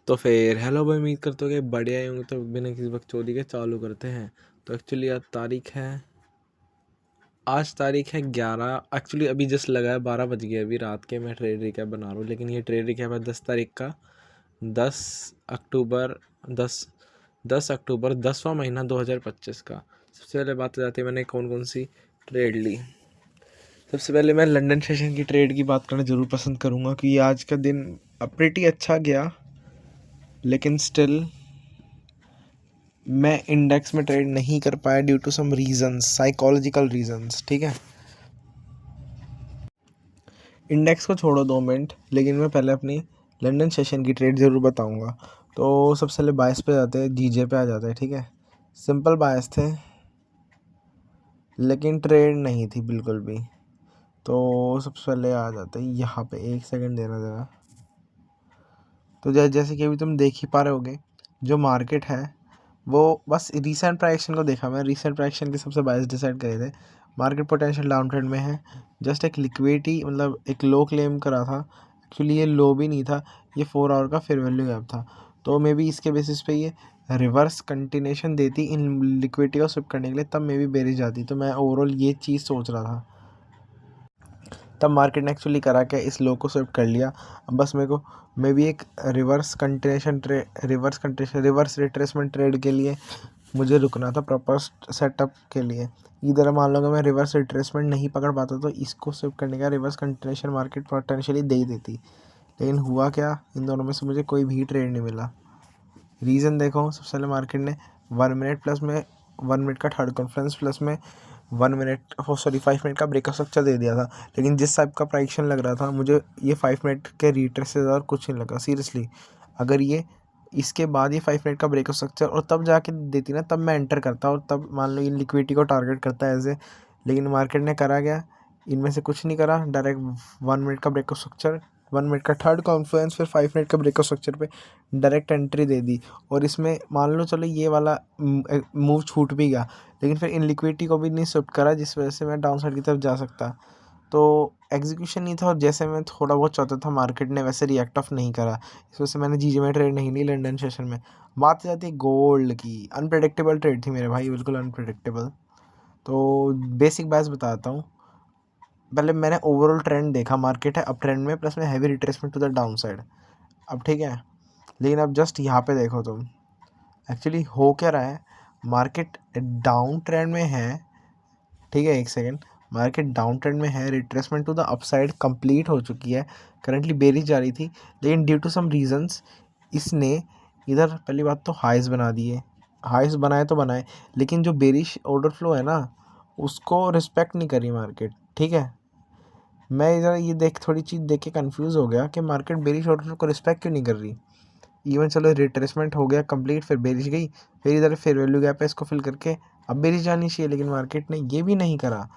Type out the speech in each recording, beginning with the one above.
तो फिर हेलो भाई, उम्मीद करते हो कि बढ़िया ही होंगे। तो बिना किसी बकचोदी के चालू करते हैं। तो एक्चुअली आज तारीख है 11। एक्चुअली अभी जस्ट लगा है 12 बज गए अभी रात के। मैं ट्रेड रिकैप बना रहा हूँ, लेकिन ये ट्रेड रिकैप है 10 तारीख का। 10 अक्टूबर। 10 अक्टूबर 10वां महीना 2025 का। सबसे पहले बात हो जाती है मैंने कौन कौन सी ट्रेड ली। सबसे पहले मैं लंदन सेशन की ट्रेड की बात करना ज़रूर पसंद करूँगा कि आज का दिन प्रीटी अच्छा गया, लेकिन स्टिल मैं इंडेक्स में ट्रेड नहीं कर पाया due to some reasons, psychological reasons. ठीक है, इंडेक्स को छोड़ो 2 मिनट, लेकिन मैं पहले अपनी लंदन सेशन की ट्रेड ज़रूर बताऊंगा। तो सबसे पहले बायस पे जाते हैं, जीजे पे आ जाते हैं। ठीक है, सिंपल बायस थे, लेकिन ट्रेड नहीं थी बिल्कुल भी। तो सबसे पहले आ जाते हैं यहाँ पे, एक सेकंड देना ज़रा। तो जैसे कि अभी तुम देख ही पा रहे होगे, जो मार्केट है वो बस रीसेंट प्राइक्शन को देखा। मैं रीसेंट प्राइक्शन के सबसे बायस डिसाइड करे थे। मार्केट पोटेंशियल डाउन ट्रेंड में है। जस्ट एक लिक्विडिटी मतलब एक लो क्लेम करा था। एक्चुअली ये लो भी नहीं था, ये 4 आवर का फेयर वैल्यू गैप था। तो मे बी इसके बेसिस पे ये रिवर्स कंटिन्यूशन देती इन लिक्विडिटी को स्विप करने के लिए, तब मे बी बेरिश जाती। तो मैं ओवरऑल ये चीज़ सोच रहा था। तब मार्केट ने एक्चुअली करा क्या, इस लो को स्विप कर लिया। अब बस मेरे को मे बी एक रिवर्स रिट्रेसमेंट ट्रेड के लिए मुझे रुकना था, प्रॉपर सेटअप के लिए। इधर मान लो कि मैं रिवर्स रिट्रेसमेंट नहीं पकड़ पाता तो इसको स्विप करने का रिवर्स कंटिन्यूशन मार्केट पोटेंशियली दे ही देती। लेकिन हुआ क्या, इन दोनों में से मुझे कोई भी ट्रेड नहीं मिला। रीज़न देखो, सबसे पहले मार्केट ने 1 मिनट प्लस में 1 मिनट का थर्ड कॉन्फ्रेंस प्लस में 5 मिनट का ब्रेकअप स्ट्रक्चर दे दिया था। लेकिन जिस टाइप का प्राइक्शन लग रहा था मुझे, ये 5 मिनट के रिट्रेस और कुछ नहीं लगा सीरियसली। अगर ये इसके बाद ये 5 मिनट का ब्रेकअप स्ट्रक्चर और तब जाके देती ना, तब मैं एंटर करता और तब मान लो ये लिक्विडिटी को टारगेट करता है ऐसे। लेकिन मार्केट ने करा गया, इनमें से कुछ नहीं करा। डायरेक्ट 1 मिनट का ब्रेकअप स्ट्रक्चर, 1 मिनट का थर्ड कॉन्फ्रेंस, फिर 5 मिनट का ब्रेकअप स्ट्रक्चर पे डायरेक्ट एंट्री दे दी। और इसमें मान लो चलो ये वाला मूव छूट भी गया, लेकिन फिर इन लिक्विडिटी को भी नहीं स्विफ्ट करा, जिस वजह से मैं डाउन साइड की तरफ जा सकता। तो एग्जीक्यूशन नहीं था, और जैसे मैं थोड़ा बहुत चाहता था मार्केट ने वैसे रिएक्ट ऑफ नहीं करा। इस वजह से मैंने जीजे में ट्रेड नहीं ली लंदन सेशन में। बात जाती है गोल्ड की, अनप्रेडिक्टेबल ट्रेड थी मेरे भाई, बिल्कुल अनप्रेडिक्टेबल। तो बेसिक बात बताता हूँ। पहले मैंने ओवरऑल ट्रेंड देखा, मार्केट है अप ट्रेंड में, प्लस में heavy retracement to the downside. अब ठीक है, लेकिन अब जस्ट यहाँ पे देखो तुम, एक्चुअली हो क्या रहा है। मार्केट डाउन ट्रेंड में है। ठीक है, एक सेकेंड, मार्केट डाउन ट्रेंड में है, retracement to the upside complete हो चुकी है, करंटली बेरिश जा रही थी। लेकिन ड्यू टू सम रीजंस इसने इधर पहली बात तो हाइस बना दिए। हाइस बनाए तो बनाए, लेकिन जो बेरिश ऑर्डर फ्लो है ना, उसको रिस्पेक्ट नहीं करी मार्केट। ठीक है, मैं इधर ये थोड़ी चीज़ देख के कन्फ्यूज़ हो गया कि मार्केट बेरिश ऑर्डर फ्लो को रिस्पेक्ट क्यों नहीं कर रही। इवन चलो रिट्रेसमेंट हो गया कंप्लीट, फिर बेरिश गई, फिर इधर फेयर वैल्यू गैप है, इसको फिल करके अब बेरिश जानी चाहिए, लेकिन मार्केट ने ये भी नहीं करा।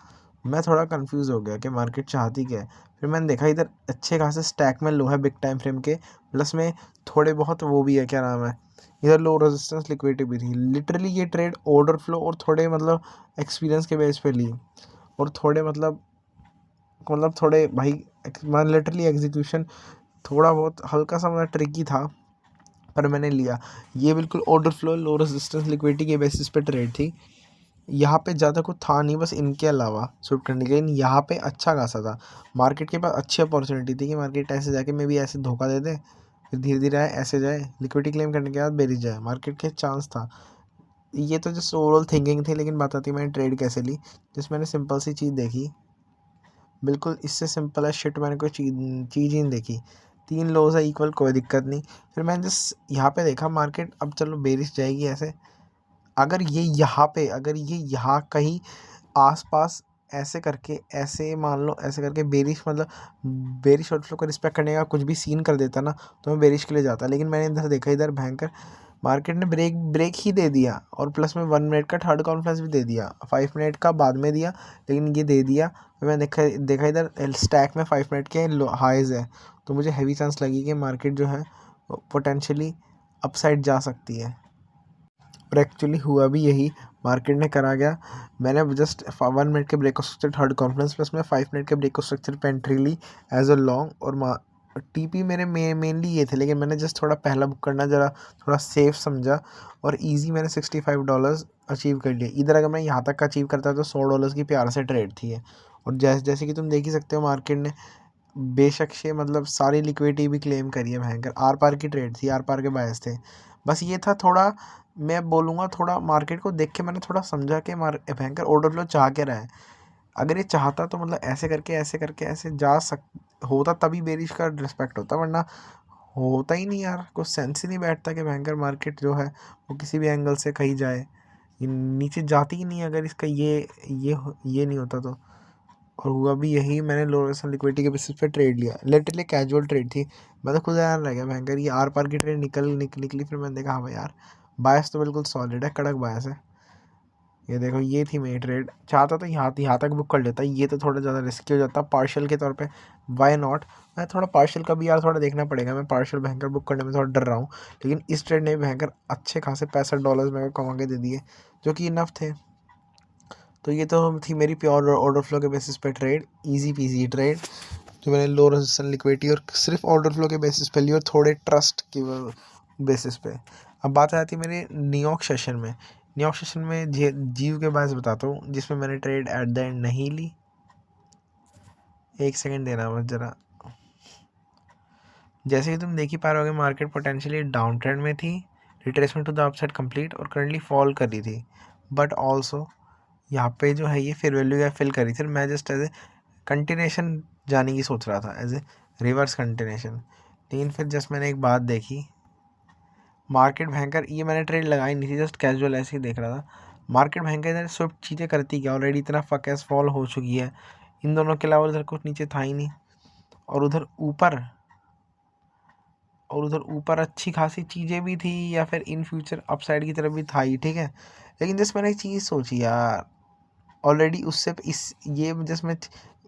मैं थोड़ा कंफ्यूज हो गया कि मार्केट चाहती क्या है। फिर मैंने देखा इधर अच्छे खासे स्टैक में लो है बिग टाइम फ्रेम के, प्लस में थोड़े बहुत वो भी है, क्या नाम है, इधर लो रेजिस्टेंस लिक्विडिटी भी थी। लिटरली ये ट्रेड ऑर्डर फ्लो और थोड़े मतलब एक्सपीरियंस के बेस पे ली, और थोड़े मतलब थोड़े भाई, मैं लिटरली एग्जीक्यूशन थोड़ा बहुत हल्का सा मतलब ट्रिकी था, पर मैंने लिया। ये बिल्कुल order flow low resistance liquidity के बेसिस पे ट्रेड थी। यहाँ पे ज़्यादा कुछ था नहीं, बस इनके अलावा स्विफ्ट करने के, लेकिन यहाँ पे अच्छा खासा था। मार्केट के पास अच्छी अपॉर्चुनिटी थी कि मार्केट ऐसे जाके मे भी ऐसे धोखा दे दे, फिर धीरे धीरे आए ऐसे जाए, लिक्विडिटी क्लेम करने के बाद बेरिश जाए, मार्केट के चांस था। ये तो जस्ट ओवरऑल थिंकिंग थी, लेकिन बात आती मैंने ट्रेड कैसे ली। जिस मैंने सिंपल सी चीज़ देखी, बिल्कुल इससे सिंपल है शिट, मैंने कोई चीज़ ही नहीं देखी। 3 लोज है इक्वल, कोई दिक्कत नहीं। फिर मैंने जस्ट यहाँ पे देखा मार्केट अब चलो बेरिश जाएगी ऐसे। अगर ये यहाँ कहीं आसपास ऐसे करके, ऐसे मान लो ऐसे करके बेरिश मतलब बेरिश शॉर्ट फ्लो को रिस्पेक्ट करने का कुछ भी सीन कर देता ना, तो मैं बेरिश के लिए जाता। लेकिन मैंने इधर देखा, इधर भयंकर मार्केट ने ब्रेक ही दे दिया, और प्लस में 1 मिनट का थर्ड कॉन्फ्रेंस भी दे दिया, 5 मिनट का बाद में दिया, लेकिन ये दे दिया। फिर मैं देखा इधर स्टैक में 5 मिनट के हाइज है, तो मुझे हैवी चांस लगी कि मार्केट जो है पोटेंशियली अपसाइड जा सकती है। और एक्चुअली हुआ भी यही, मार्केट ने करा गया। मैंने जस्ट 1 मिनट के break structure third conference plus में 5 मिनट के ब्रेक स्ट्रक्चर पे एंट्री ली एज अ लॉन्ग, और टीपी मेरे मेनली ये थे, लेकिन मैंने जस्ट थोड़ा पहला बुक करना ज़रा थोड़ा सेफ समझा और इजी मैंने $65 अचीव कर लिया। इधर अगर मैं यहाँ तक अचीव करता तो $100 की प्यार से ट्रेड थी है। और जैसे जैसे कि तुम देख ही सकते हो मार्केट ने बेशक से मतलब सारी लिक्विडिटी भी क्लेम करी है भयंकर। आर पार की ट्रेड थी, आर पार के बायस थे। बस ये था थोड़ा, मैं बोलूँगा थोड़ा मार्केट को देख के मैंने थोड़ा समझा कि भयंकर ऑर्डर फ्लो चाह के रहा है। अगर ये चाहता तो मतलब ऐसे करके ऐसे जा सक होता, तभी बेरिश का रिस्पेक्ट होता, वरना होता ही नहीं यार। कुछ सेंस ही नहीं बैठता कि भयंकर मार्केट जो है वो किसी भी एंगल से कहीं जाए, ये नीचे जाती ही नहीं अगर इसका ये नहीं होता तो। और हुआ भी यही, मैंने लोअर लिक्विडिटी के बेसिस पे ट्रेड लिया, लिटरली कैजुअल ट्रेड थी। मैं तो खुद हैरान रह गया भयंकर, ये आर पार की ट्रेड निकली। फिर मैंने देखा हाँ भाई यार बायस तो बिल्कुल सॉलिड है, कड़क बायस है। ये देखो ये थी मेरी ट्रेड। चाहता तो यहाँ तक बुक कर लेता, ये तो थोड़ा ज़्यादा रिस्की हो जाता पार्शियल के तौर पे। वाई नॉट, मैं थोड़ा पार्शियल का भी यार थोड़ा देखना पड़ेगा। मैं पार्शियल भयंकर बुक करने में थोड़ा डर रहा हूँ, लेकिन इस ट्रेड ने भयंकर अच्छे खासे $65 मेरे को कमा के दे दिए, जो कि इनफ थे। तो ये तो थी मेरी प्योर ऑर्डर फ्लो के बेसिस पे ट्रेड, ईजी पीजी ट्रेड, जो मैंने लो रेजिस्टेंस लिक्विडिटी और सिर्फ ऑर्डर फ्लो के बेसिस पे ली और थोड़े ट्रस्ट की बेसिस पे। अब बात आ जाती है मेरे न्यूयॉर्क सेशन में। न्यूयॉर्क सेशन में जीव के बारे बताता हूँ, जिसमें मैंने ट्रेड एट द एंड नहीं ली। एक सेकंड देना बस ज़रा। जैसे कि तुम देख ही पा रहे होगे मार्केट पोटेंशियली डाउन ट्रेंड में थी, retracement to the upside complete और करंटली फॉल कर रही थी। बट ऑल्सो यहाँ पे जो है ये फेयर वैल्यू या फिल करी थी। मैं जस्ट एज ए कंटिन्यूशन जाने की सोच रहा था, एज ए रिवर्स कंटिन्यूशन। लेकिन फिर जस्ट मैंने एक बात देखी, मार्केट भयंकर, ये मैंने ट्रेड लगाई नहीं थी, जस्ट कैजुअल ऐसे ही देख रहा था। मार्केट भयंकर इधर स्विफ्ट चीज़ें करती क्या, ऑलरेडी इतना फकेस फॉल हो चुकी है, इन दोनों के अलावा उधर कुछ नीचे था ही नहीं। और उधर ऊपर अच्छी खासी चीज़ें भी थी, या फिर इन फ्यूचर अपसाइड की तरफ भी था ही, ठीक है। लेकिन जस्ट मैंने एक चीज़ सोची यार, ऑलरेडी उससे इस ये जिसमें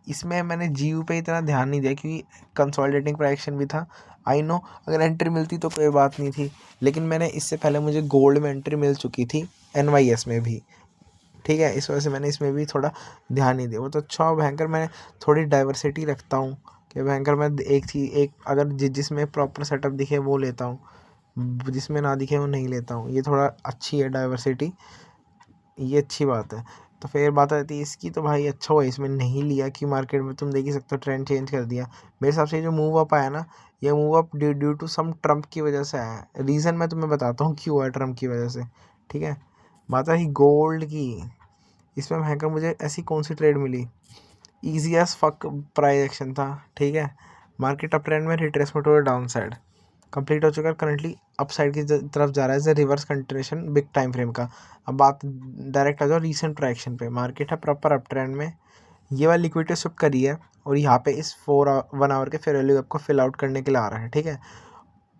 इसमें मैंने जीयू पे इतना ध्यान नहीं दिया क्योंकि कंसोलिडेटिंग प्राइस भी था। आई नो अगर एंट्री मिलती तो कोई बात नहीं थी, लेकिन मैंने इससे पहले मुझे गोल्ड में एंट्री मिल चुकी थी, NYS में भी, ठीक है। इस वजह से मैंने इसमें भी थोड़ा ध्यान नहीं दिया। वो तो अच्छा भयंकर मैं थोड़ी डाइवर्सिटी रखता हूँ कि भयंकर मैं एक चीज़ एक अगर जिसमें प्रॉपर सेटअप दिखे वो लेता हूँ, जिसमें ना दिखे वो नहीं लेता हूँ। ये थोड़ा अच्छी है डाइवर्सिटी, ये अच्छी बात है। तो फिर बात आती है इसकी, तो भाई अच्छा हुआ इसमें नहीं लिया कि मार्केट में तुम देख ही सकते हो ट्रेंड चेंज कर दिया। मेरे हिसाब से जो मूव अप आया ना, ये move up due to some Trump की वजह से आया है। रीज़न मैं तुम्हें बताता हूँ क्यों आया ट्रम्प की वजह से, ठीक है। बात आई गोल्ड की, इसमें भयंकर मुझे ऐसी कौन सी ट्रेड मिली, easy as fuck price action था, ठीक है। मार्केट अप ट्रेंड में रिट्रेसमेंट और डाउन साइड कंप्लीट हो चुका है, करंटली अप साइड की तरफ जा रहा है, reverse continuation big time frame का। अब बात डायरेक्ट आ जाओ रीसेंट ट्रैक्शन पे, मार्केट है प्रॉपर अप ट्रेंड में, ये वाली लिक्विडिटी स्विप करी है और यहाँ पे इस 1 आवर के फेयर वैल्यू गैप को फिल आउट करने के लिए आ रहा है, ठीक है।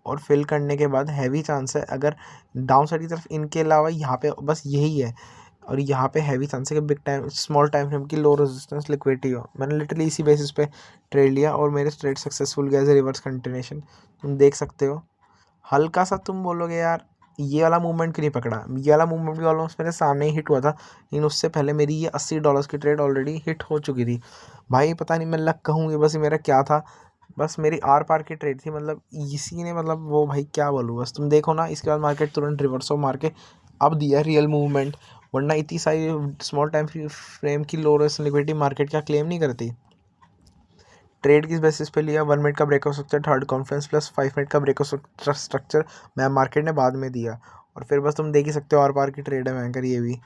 और फिल करने के बाद हैवी चांस है अगर डाउन साइड की तरफ, इनके अलावा यहाँ पे बस यही है। और यहाँ पे हैवी चांस है कि big time small time frame की लो रेजिस्टेंस लिक्विडिटी हो। मैंने लिटरली इसी बेसिस पे ट्रेड लिया और मेरे ट्रेड सक्सेसफुल गया एज ए रिवर्स कंटिन्यूशन, तुम देख सकते हो। हल्का सा तुम बोलोगे यार ये वाला मूवमेंट क्यों नहीं पकड़ा, ये वाला मूवमेंट भी ऑलमोस्ट मेरे सामने ही हिट हुआ था, लेकिन उससे पहले मेरी ये $80 की ट्रेड ऑलरेडी हिट हो चुकी थी। भाई पता नहीं मैं लक कहूँ, ये बस मेरा क्या था, बस मेरी आर पार की ट्रेड थी, मतलब इसी ने मतलब वो भाई क्या बोलूँ, बस तुम देखो ना इसके बाद मार्केट तुरंत रिवर्स हो मार के अब दिया रियल मूवमेंट, वरना इतनी सारी स्मॉल टाइम फ्रेम की लो रिस्क लिक्विडिटी मार्केट क्या क्लेम नहीं करती। ट्रेड किस बेसिस पे लिया, 1 मिनट का breakout structure, third conference plus 5 minute का ब्रेकआउट स्ट्रक्चर मैं मार्केट ने बाद में दिया। और फिर बस तुम देख ही सकते हो आर पार की ट्रेड है भयंकर, ये भी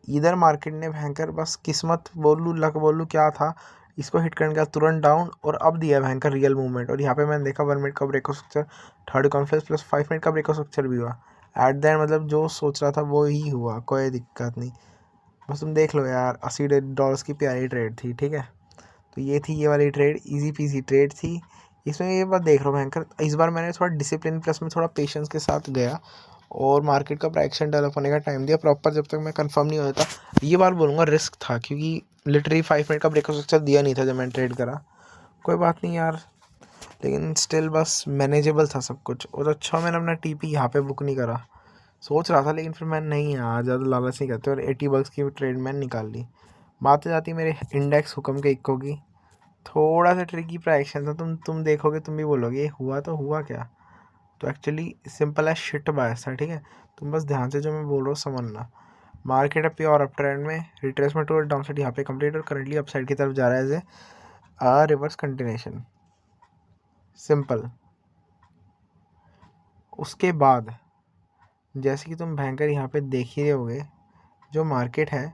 इधर मार्केट ने भयंकर बस किस्मत बोलूँ लक बोलूँ क्या था, इसको हिट करने का तुरंत डाउन और अब दिया भयंकर रियल मूवमेंट। और यहाँ पे मैंने देखा 1 मिनट का breakout structure, third conference plus 5 minute का ब्रेकआउट स्ट्रक्चर भी हुआ। एट द एंड मतलब जो सोच रहा था वो ही हुआ, कोई दिक्कत नहीं। बस तुम देख लो यार, $80 की प्यारी ट्रेड थी, ठीक है। तो ये थी ये वाली ट्रेड, इजी पीजी ट्रेड थी। इसमें ये बात देख रहा हूँ भयंकर, इस बार मैंने थोड़ा डिसिप्लिन प्लस में थोड़ा पेशेंस के साथ गया और मार्केट का प्राइक्शन डेवलप होने का टाइम दिया प्रॉपर, जब तक मैं कंफर्म नहीं होता। ये बार बोलूँगा रिस्क था क्योंकि लिटरली 5 मिनट का ब्रेकआउट स्ट्रक्चर दिया नहीं था जब मैंने ट्रेड करा। कोई बात नहीं यार, लेकिन स्टिल बस मैनेजेबल था सब कुछ। और अच्छा मैंने अपना TP यहाँ पे बुक नहीं करा, सोच रहा था, लेकिन फिर मैं नहीं यार ज़्यादा लालच नहीं करते और $80 की ट्रेड मैंने निकाल ली। बात हो जाती मेरे इंडेक्स हुक्म के इक्को की। थोड़ा सा ट्रिकी प्राइक्शन था। तुम देखोगे तुम भी बोलोगे ये हुआ तो हुआ क्या। तो एक्चुअली सिंपल है, शिट बायस था, ठीक है। तुम बस ध्यान से जो मैं बोल रहा हूँ समझना। मार्केट है प्योर अप ट्रेंड में, रिट्रेसमेंट टू डाउन साइड यहाँ पे कंप्लीट और करंटली अपसाइड की तरफ जा रहा है as a reverse continuation, simple. उसके बाद जैसे कि तुम भयंकर यहाँ पे देख ही रहे होगे, जो मार्केट है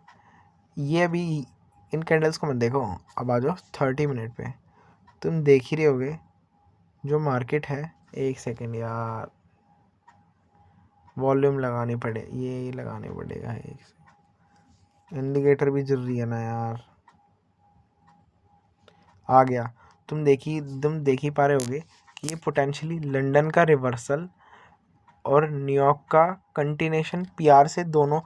ये अभी, इन कैंडल्स को मत देखो, अब आ जाओ 30 मिनट पे। तुम देख ही रहे होगे जो मार्केट है, एक सेकेंड यार, वॉल्यूम लगानी पड़े, ये लगाने पड़ेगा, एक इंडिकेटर भी जरूरी है ना यार। आ गया। तुम देख ही पा रहे होगे कि ये पोटेंशियली लंदन का रिवर्सल और न्यूयॉर्क का कंटिन्यूशन पीआर से, दोनों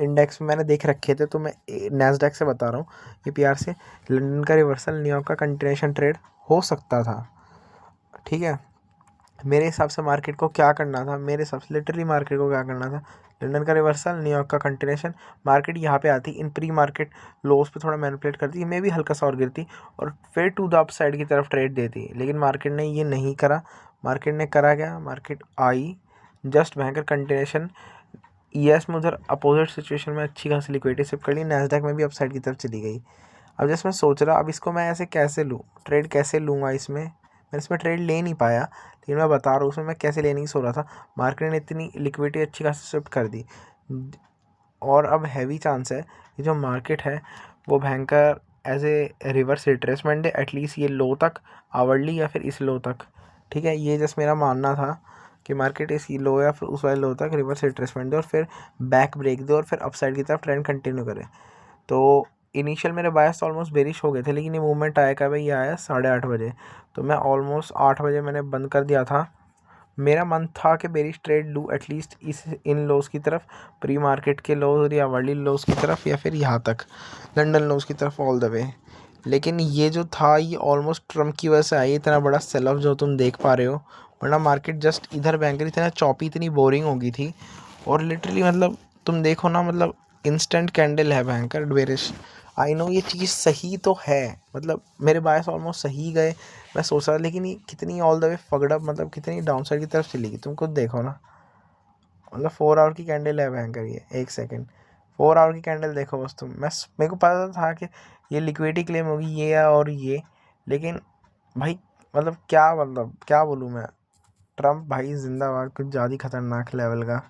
इंडेक्स में मैंने देख रखे थे, तो मैं नैस्डैक से बता रहा हूँ। ये पीआर से लंदन का रिवर्सल, न्यूयॉर्क का कंटिन्यूशन ट्रेड हो सकता था, ठीक है। मेरे हिसाब से मार्केट को क्या करना था, मेरे हिसाब से लिटरली मार्केट को क्या करना था, लंदन का रिवर्सल, न्यूयॉर्क का कंटिन्यूशन, मार्केट यहाँ पे आती, इन प्री मार्केट लोस पे थोड़ा मैनिपुलेट करती, मे भी हल्का सा और गिरती और फिर टू द अप साइड की तरफ ट्रेड देती। लेकिन मार्केट ने ये नहीं करा। मार्केट ने करा क्या, मार्केट आई जस्ट भयंकर कंटिन्यूशन, ईएस में उधर अपोजिट सिचुएशन में अच्छी खासी लिक्विडिटी सिप कर ली, नैस्डैक में भी अपसाइड की तरफ चली गई। अब जैसे मैं सोच रहा, अब इसको मैं ऐसे कैसे लूँ, ट्रेड कैसे लूँगा इसमें, मैं इसमें ट्रेड ले नहीं पाया, लेकिन मैं बता रहा हूँ उसमें मैं कैसे लेने की सोच रहा था। मार्केट ने इतनी लिक्विडिटी अच्छी खासी शिफ्ट कर दी और अब हैवी चांस है कि जो मार्केट है वो भयंकर एज ए रिवर्स रिट्रेसमेंट है एटलीस्ट ये लो तक, आवरली या फिर इस लो तक, ठीक है। ये जस्ट मेरा मानना था कि मार्केट इस लो या फिर उस वाले लो तक रिवर्स रिट्रेसमेंट दे और फिर बैक ब्रेक दे और फिर अपसाइड की तरफ ट्रेंड कंटिन्यू करे। तो इनिशियल मेरे बायस ऑलमोस्ट बेरिश हो गए थे, लेकिन ये मूवमेंट आया कब, ये आया 8:30 बजे। तो मैं ऑलमोस्ट 8 बजे मैंने बंद कर दिया था। मेरा मन था कि बेरिश ट्रेड लूँ एटलीस्ट इस इन लोस की तरफ, प्री मार्केट के लोज या वर्ली लोस की तरफ, या फिर यहाँ तक लंदन लोस की तरफ ऑल द वे। लेकिन ये जो था ये ऑलमोस्ट ट्रम्प की वजह से आई, इतना बड़ा सेल ऑफ जो तुम देख पा रहे हो। वरना मार्केट जस्ट इधर बैंकर इतना चॉपी, इतनी बोरिंग हो गई थी। और लिटरली मतलब तुम देखो ना, मतलब इंस्टेंट कैंडल है बैंकर बेरिश। आई नो ये चीज़ सही तो है, मतलब मेरे बायस ऑलमोस्ट सही गए, मैं सोच रहा था, लेकिन ये कितनी ऑल द वे फगड अप, मतलब कितनी डाउन साइड की तरफ चली गई, तुम खुद देखो ना। मतलब 4 आवर की कैंडल है भयंकर ये, एक सेकेंड, 4 आवर की कैंडल देखो बस तुम। मेरे को पता था कि ये लिक्विडिटी क्लेम होगी ये और ये, लेकिन भाई मतलब क्या, मतलब क्या बोलूँ मैं, ट्रम्प भाई जिंदाबाद, कुछ ज़्यादा ही खतरनाक लेवल का।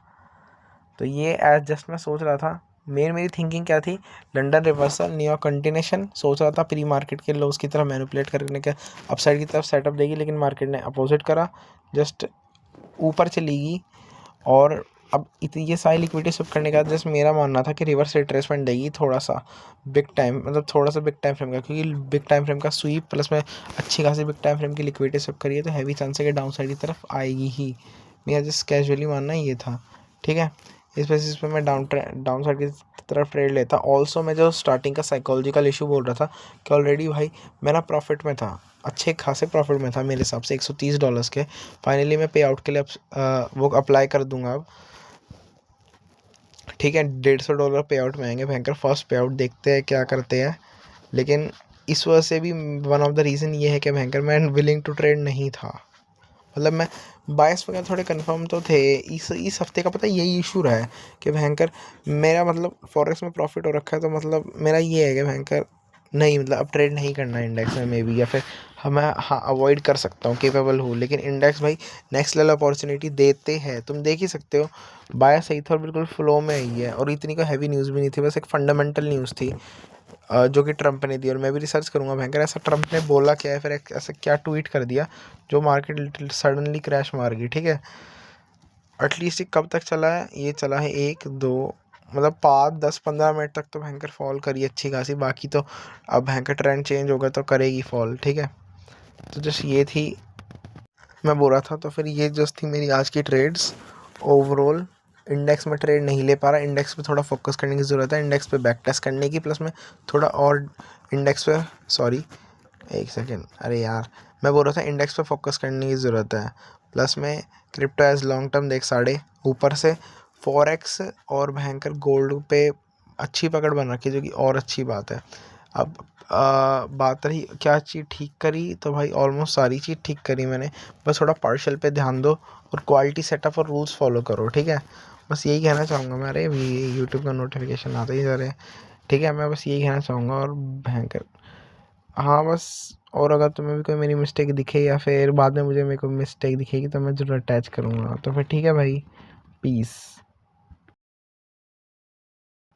तो ये एज जस्ट मैं सोच रहा था, मेरी थिंकिंग क्या थी, लंदन रिवर्सल, न्यूयॉर्क कंटिन्यूशन, सोच रहा था प्री मार्केट के लोस की तरफ मैनिपुलेट करने के अपसाइड की तरफ सेटअप देगी, लेकिन मार्केट ने अपोजिट करा, जस्ट ऊपर चली गई। और अब इतनी ये सारी लिक्विडिटी शिफ्ट करने का जस्ट मेरा मानना था कि रिवर्स रिट्रेसमेंट देगी थोड़ा सा बिग टाइम, मतलब थोड़ा सा बिग टाइम फ्रेम का, क्योंकि बिग टाइम फ्रेम का स्वीप प्लस में अच्छी खासी बिग टाइम फ्रेम की लिक्विडिटी शिफ्ट करिए तो हैवी चांस है कि डाउन साइड की तरफ आएगी ही। मेरा जस्ट कैजुअली मानना ये था, ठीक है। इस बेसिस पे मैं डाउन साइड की तरफ ट्रेड लेता। ऑल्सो मैं जो स्टार्टिंग का साइकोलॉजिकल इशू बोल रहा था कि ऑलरेडी भाई मैं ना प्रॉफिट में था, अच्छे खासे प्रॉफिट में था मेरे हिसाब से $130 के। फाइनली मैं पे आउट के लिए वो अप्लाई कर दूंगा अब, ठीक है। $150 पे आउट में आएंगे भयंकर, फर्स्ट पे आउट देखते हैं क्या करते हैं। लेकिन इस वजह से भी वन ऑफ द रीज़न ये है कि भयंकर मैं विलिंग टू ट्रेड नहीं था। मतलब मैं बायस वगैरह थोड़े कंफर्म तो थे, इस हफ्ते का पता है यही इशू रहा है कि भयंकर मेरा मतलब फॉरेक्स में प्रॉफिट हो रखा है, तो मतलब मेरा ये है कि भयंकर नहीं, मतलब अब ट्रेड नहीं करना इंडेक्स में मे बी, या फिर मैं हाँ अवॉइड कर सकता हूँ, केपेबल हूँ। लेकिन इंडेक्स भाई नेक्स्ट लेवल अपॉर्चुनिटी देते हैं, तुम देख ही सकते हो। बायस सही था और बिल्कुल फ्लो में ही है, और इतनी कोई हैवी न्यूज़ भी नहीं थी, बस एक फंडामेंटल न्यूज़ थी जो कि ट्रंप ने दी। और मैं भी रिसर्च करूंगा भयंकर ऐसा ट्रंप ने बोला क्या है, फिर ऐसा क्या ट्वीट कर दिया जो मार्केट सडनली क्रैश मार गई, ठीक है। एटलीस्ट ये कब तक चला है, ये चला है 1 2 मतलब 5 10 15 मिनट तक तो भयंकर फॉल करी अच्छी खासी, बाकी तो अब भयंकर ट्रेंड चेंज होगा तो करेगी फॉल, ठीक है। तो जस्ट ये थी, मैं बोल रहा था। तो फिर ये जस्ट थी मेरी आज की ट्रेड्स। ओवरऑल इंडेक्स में ट्रेड नहीं ले पा रहा, इंडेक्स पे थोड़ा फोकस करने की ज़रूरत है, इंडेक्स पे बैक टेस्ट करने की, प्लस में थोड़ा और इंडेक्स पे, सॉरी एक सेकेंड, अरे यार मैं बोल रहा था इंडेक्स पे फोकस करने की ज़रूरत है, प्लस में क्रिप्टो एज लॉन्ग टर्म देख साढ़े, ऊपर से फॉरेक्स और भयंकर गोल्ड पे अच्छी पकड़ बन रखी है, जो कि और अच्छी बात है। अब बात रही क्या चीज़ ठीक करी, तो भाई ऑलमोस्ट सारी चीज़ ठीक करी मैंने, बस थोड़ा पार्शियल पे ध्यान दो और क्वालिटी सेटअप और रूल्स फॉलो करो, ठीक है। बस यही कहना चाहूँगा मैं। अरे यूट्यूब का नोटिफिकेशन आते ही जा रहे हैं, ठीक है। मैं बस यही कहना चाहूँगा और भयंकर, हाँ बस। और अगर तुम्हें भी कोई मेरी मिस्टेक दिखे या फिर बाद में मुझे मेरे को मिस्टेक दिखेगी तो मैं ज़रूर अटैच करूँगा, तो फिर ठीक है भाई, पीस।